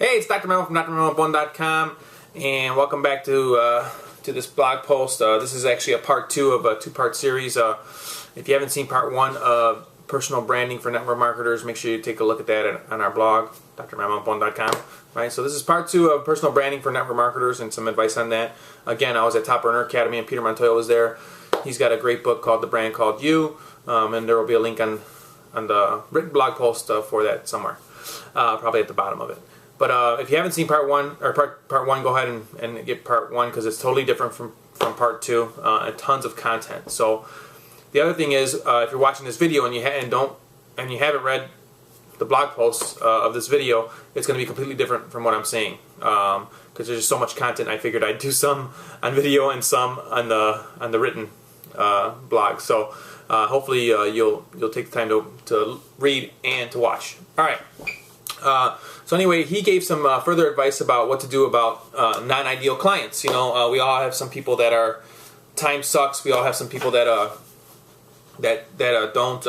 Hey, it's Dr. Memo from drmemo.com, and welcome back to this blog post. This is actually a part 2 of a 2-part series. If you haven't seen part 1 of personal branding for network marketers, make sure you take a look at that on our blog, drmemo.com. Right, so this is part 2 of personal branding for network marketers and some advice on that. Again, I was at Top Earner Academy and Peter Montoya was there. He's got a great book called The Brand Called You, and there will be a link on the written blog post for that somewhere, probably at the bottom of it. But if you haven't seen part 1 or part 1, go ahead and get part 1 because it's totally different from part 2 and tons of content. So the other thing is, if you're watching this video and you haven't read the blog posts of this video, it's going to be completely different from what I'm saying because there's just so much content. I figured I'd do some on video and some on the written blog. So hopefully you'll take the time to read and to watch. All right. So anyway, he gave some further advice about what to do about non-ideal clients. You know, we all have some people that are time sucks. We all have some people that don't.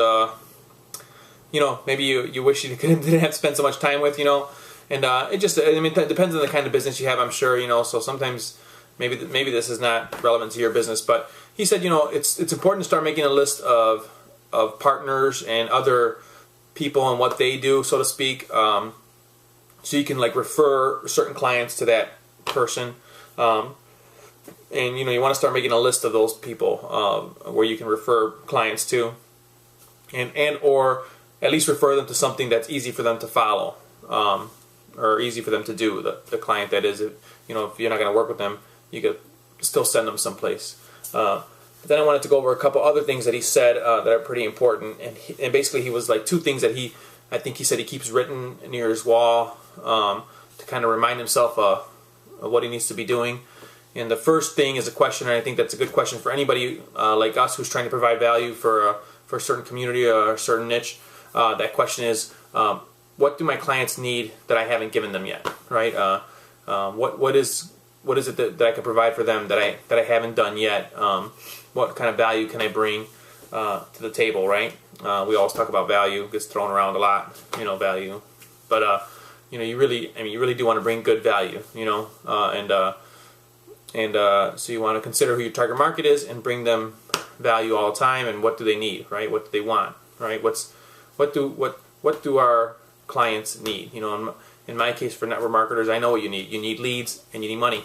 You know, maybe you wish you didn't have to spend so much time with. You know, and it depends on the kind of business you have. I'm sure. You know, so sometimes maybe this is not relevant to your business. But he said, you know, it's important to start making a list of partners and other people and what they do, so to speak, so you can like refer certain clients to that person, and you know you want to start making a list of those people where you can refer clients to, and or at least refer them to something that's easy for them to follow, or easy for them to do. The client that is, you know, if you're not going to work with them, you could still send them someplace. Then I wanted to go over a couple other things that he said that are pretty important, and basically he was like 2 things that I think he said he keeps written near his wall to kind of remind himself of what he needs to be doing. And the first thing is a question, and I think that's a good question for anybody like us who's trying to provide value for a certain community or a certain niche. That question is, what do my clients need that I haven't given them yet? Right? What is it that I can provide for them that I haven't done yet? What kind of value can I bring to the table, right? We always talk about value. It gets thrown around a lot, you know, value. But you know, you really do want to bring good value, you know, so you want to consider who your target market is and bring them value all the time. And what do they need, right? What do they want, right? What do our clients need? You know, in my case for network marketers, I know what you need. You need leads and you need money.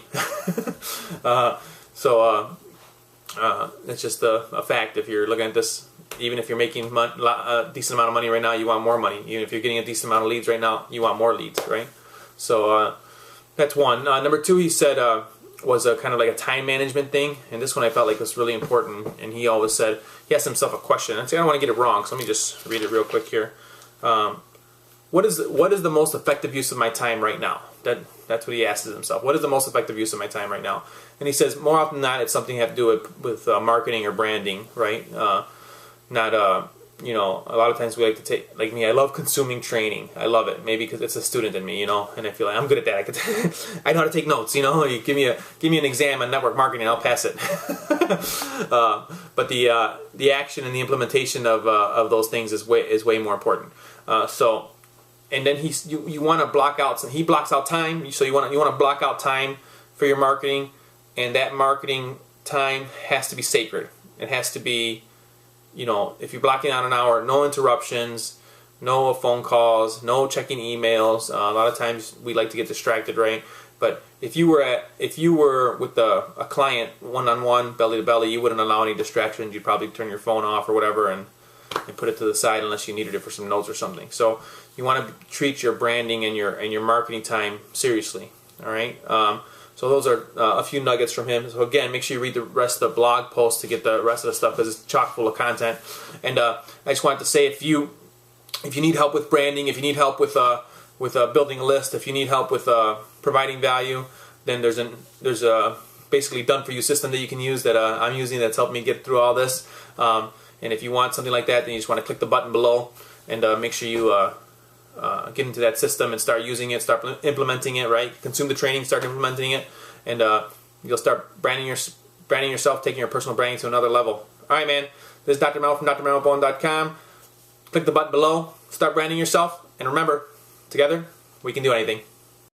It's just a fact. If you're looking at this, even if you're making a decent amount of money right now, you want more money. Even if you're getting a decent amount of leads right now, you want more leads, right? So that's one. Number 2, he said, was a kind of like a time management thing, and this one I felt like was really important. And he always said, he asked himself a question. I don't want to get it wrong, so let me just read it real quick here. What is the most effective use of my time right now? That's what he asks himself. What is the most effective use of my time right now? And he says more often than not, it's something you have to do with marketing or branding, right? You know, a lot of times we like to take, like me, I love consuming training. I love it, maybe because it's a student in me, you know, and I feel like I'm good at that. I know how to take notes, you know. You give me an exam on network marketing, I'll pass it. But the action and the implementation of those things is way more important. And then you want to block out. So he blocks out time. So you want to block out time for your marketing, and that marketing time has to be sacred. It has to be, you know, if you're blocking out an hour, no interruptions, no phone calls, no checking emails. A lot of times we like to get distracted, right? But if you were with a client one-on-one, belly to belly, you wouldn't allow any distractions. You'd probably turn your phone off or whatever and put it to the side unless you needed it for some notes or something. So you want to treat your branding and your marketing time seriously. All right. So those are a few nuggets from him. So again, make sure you read the rest of the blog post to get the rest of the stuff because it's chock full of content. And I just wanted to say, if you need help with branding, if you need help with building a list, if you need help with providing value, then there's a basically done for you system that you can use that I'm using that's helped me get through all this. And if you want something like that, then you just want to click the button below and make sure you get into that system and start using it, start implementing it, right? Consume the training, start implementing it, and you'll start branding yourself, taking your personal branding to another level. All right, man. This is Dr. Memo from drmemo.com. Click the button below, start branding yourself, and remember, together, we can do anything.